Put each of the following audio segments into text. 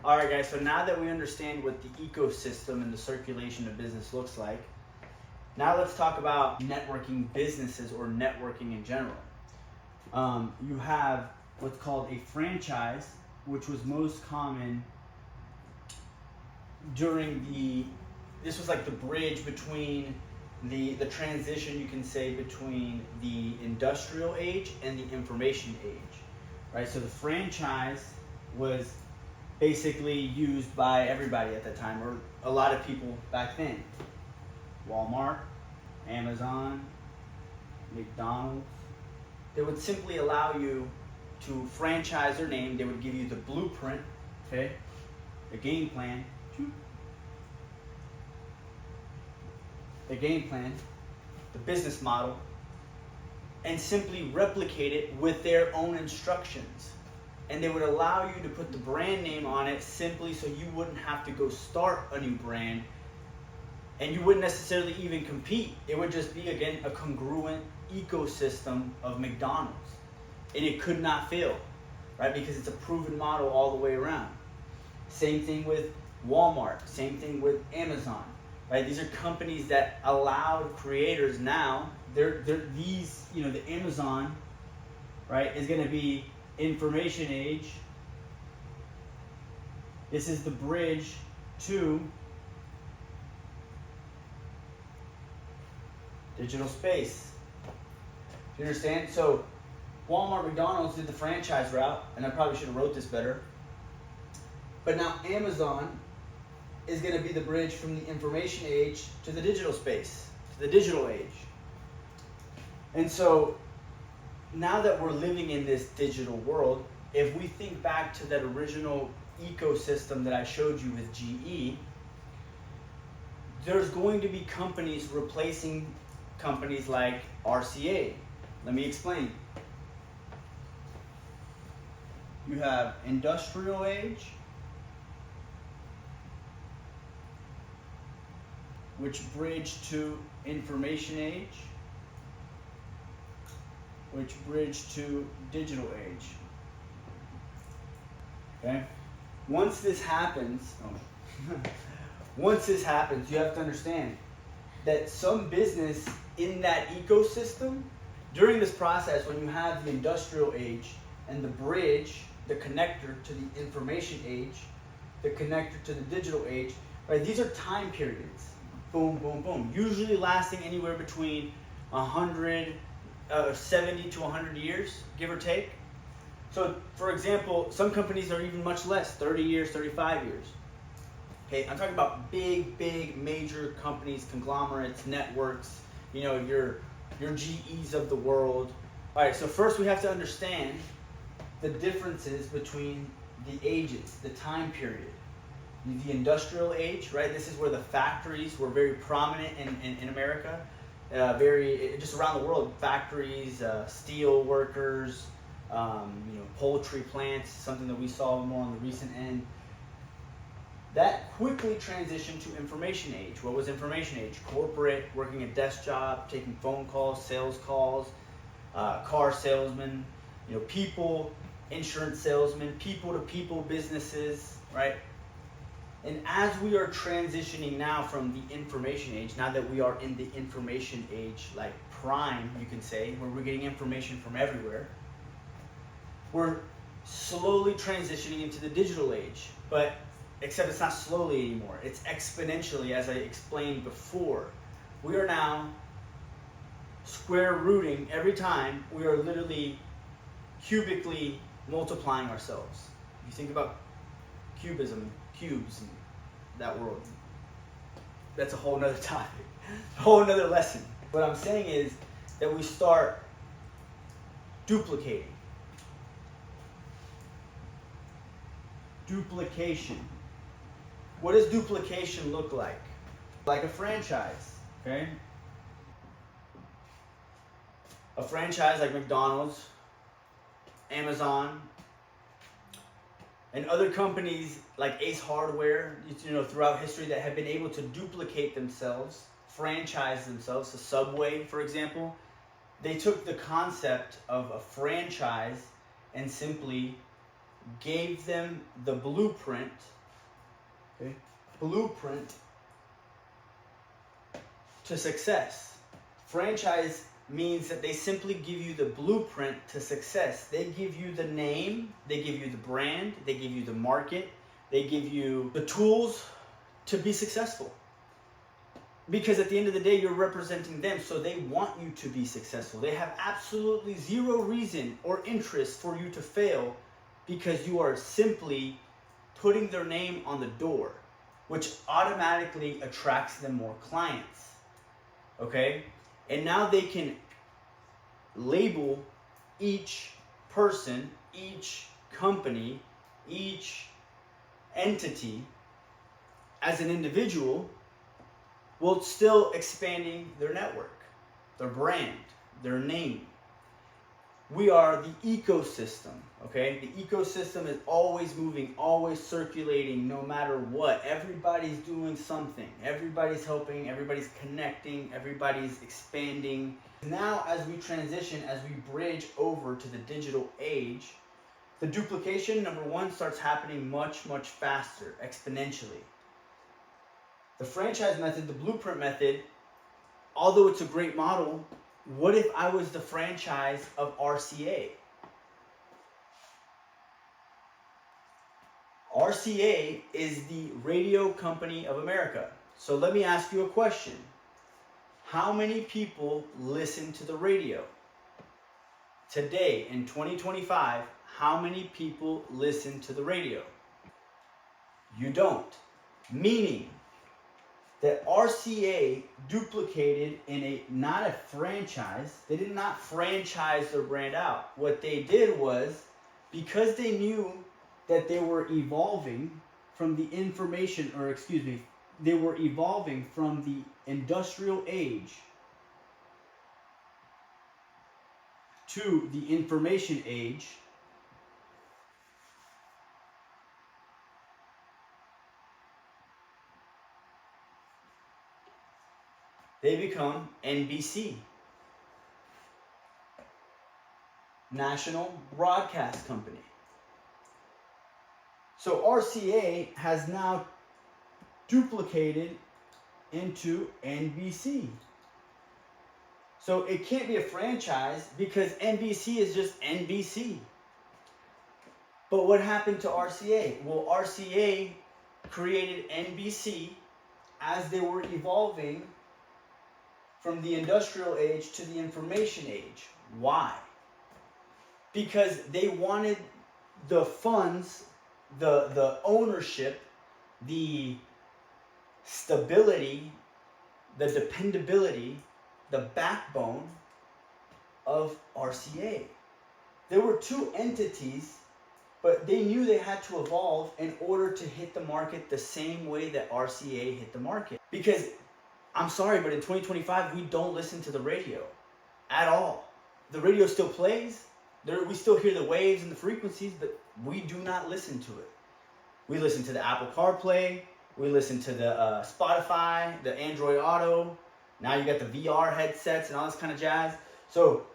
All right, guys, so now that we understand what the ecosystem and the circulation of business looks like, now let's talk about networking businesses or networking in general. You have what's called a franchise, which was most common during this was like the bridge between the transition, you can say, between the industrial age and the information age, right? So the franchise was basically used by everybody at that time, or a lot of people back then. Walmart, Amazon, McDonald's. They would simply allow you to franchise their name. They would give you the blueprint, okay, the game plan, the business model, and simply replicate it with their own instructions. And they would allow you to put the brand name on it simply so you wouldn't have to go start a new brand, and you wouldn't necessarily even compete. It would just be, again, a congruent ecosystem of McDonald's, and it could not fail, right? Because it's a proven model all the way around. Same thing with Walmart, same thing with Amazon, right? These are companies that allowed creators now, these, the Amazon, right, is going to be information age. This is the bridge to digital space. Do you understand? So Walmart, McDonald's did the franchise route, and I probably should have wrote this better. But now Amazon is going to be the bridge from the information age to the digital space, to the digital age. And so now that we're living in this digital world, if we think back to that original ecosystem that I showed you with GE, there's going to be companies replacing companies like RCA. Let me explain. You have industrial age, which bridge to information age, which bridge to digital age. Okay? Once this happens, you have to understand that some business in that ecosystem, during this process, when you have the industrial age and the bridge, the connector to the information age, the connector to the digital age, right? These are time periods. Boom, boom, boom. Usually lasting anywhere between 70 to 100 years, give or take. So, for example, some companies are even much less, 30 years, 35 years. Okay, I'm talking about big, major companies, conglomerates, networks, your GEs of the world. All right, so first we have to understand the differences between the ages, the time period. The industrial age, right? This is where the factories were very prominent in America, just around the world. Factories, steel workers, poultry plants, something that we saw more on the recent end. That quickly transitioned to information age. What was information age? Corporate, working a desk job, taking phone calls, sales calls, car salesmen, people, insurance salesmen, people-to-people businesses, right? And as we are transitioning now from the information age, now that we are in the information age, like prime, you can say, where we're getting information from everywhere, we're slowly transitioning into the digital age. But except it's not slowly anymore. It's exponentially, as I explained before. We are now square rooting every time. We are literally cubically multiplying ourselves. You think about cubism, cubes, and that world. That's a whole nother topic, a whole nother lesson. What I'm saying is that we start duplicating. Duplication. What does duplication look like? Like a franchise, okay? A franchise like McDonald's, Amazon, and other companies like Ace Hardware, throughout history that have been able to duplicate themselves, franchise themselves. So Subway, for example, they took the concept of a franchise and simply gave them the blueprint Okay? Blueprint to success. Franchise means that they simply give you the blueprint to success. They give you the name, they give you the brand, they give you the market, they give you the tools to be successful. Because at the end of the day, you're representing them, so they want you to be successful. They have absolutely zero reason or interest for you to fail because you are simply putting their name on the door, which automatically attracts them more clients. Okay? And now they can label each person, each company, each entity as an individual, while still expanding their network, their brand, their name. We are the ecosystem, okay? The ecosystem is always moving, always circulating, no matter what. Everybody's doing something. Everybody's helping, everybody's connecting, everybody's expanding. Now, as we transition, as we bridge over to the digital age, the duplication, number one, starts happening much, much faster, exponentially. The franchise method, the blueprint method, although it's a great model, what if I was the franchise of RCA? RCA is the Radio Company of America. So let me ask you a question. How many people listen to the radio? Today, in 2025, how many people listen to the radio? You don't. Meaning that RCA duplicated in not a franchise. They did not franchise their brand out. What they did was, because they knew that they were evolving from the they were evolving from the industrial age to the information age, they become NBC, National Broadcast Company. So RCA has now duplicated into NBC. So it can't be a franchise because NBC is just NBC. But what happened to RCA? Well, RCA created NBC as they were evolving from the industrial age to the information age. Why? Because they wanted the funds, the ownership, the stability, the dependability, the backbone of RCA. There were two entities, but they knew they had to evolve in order to hit the market the same way that RCA hit the market. Because I'm sorry, but in 2025, we don't listen to the radio at all. The radio still plays. We still hear the waves and the frequencies, but we do not listen to it. We listen to the Apple CarPlay. We listen to the Spotify, the Android Auto. Now you got the VR headsets and all this kind of jazz. So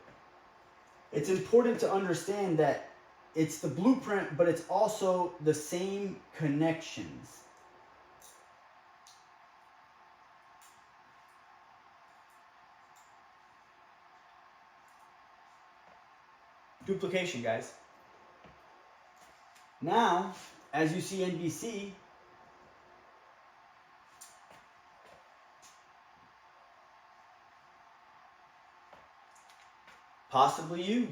it's important to understand that it's the blueprint, but it's also the same connections. Duplication, guys. Now, as you see NBC, possibly you.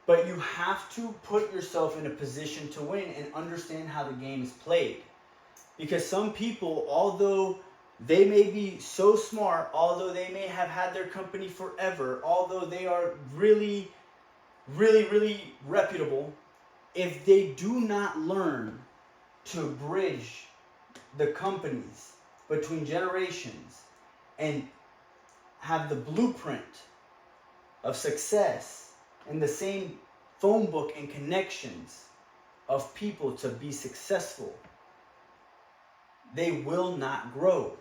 But you have to put yourself in a position to win and understand how the game is played. Because some people, although they may be so smart, although they may have had their company forever, although they are really reputable, if they do not learn to bridge the companies between generations and have the blueprint of success and the same phone book and connections of people to be successful, they will not grow.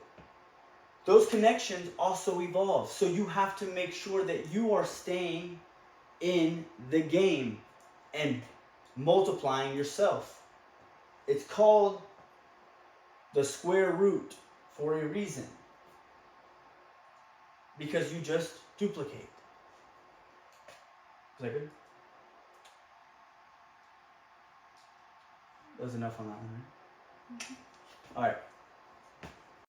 Those connections also evolve. So you have to make sure that you are staying in the game and multiplying yourself. It's called the square root for a reason. Because you just duplicate. Is that good? That was enough on that one, right? All right.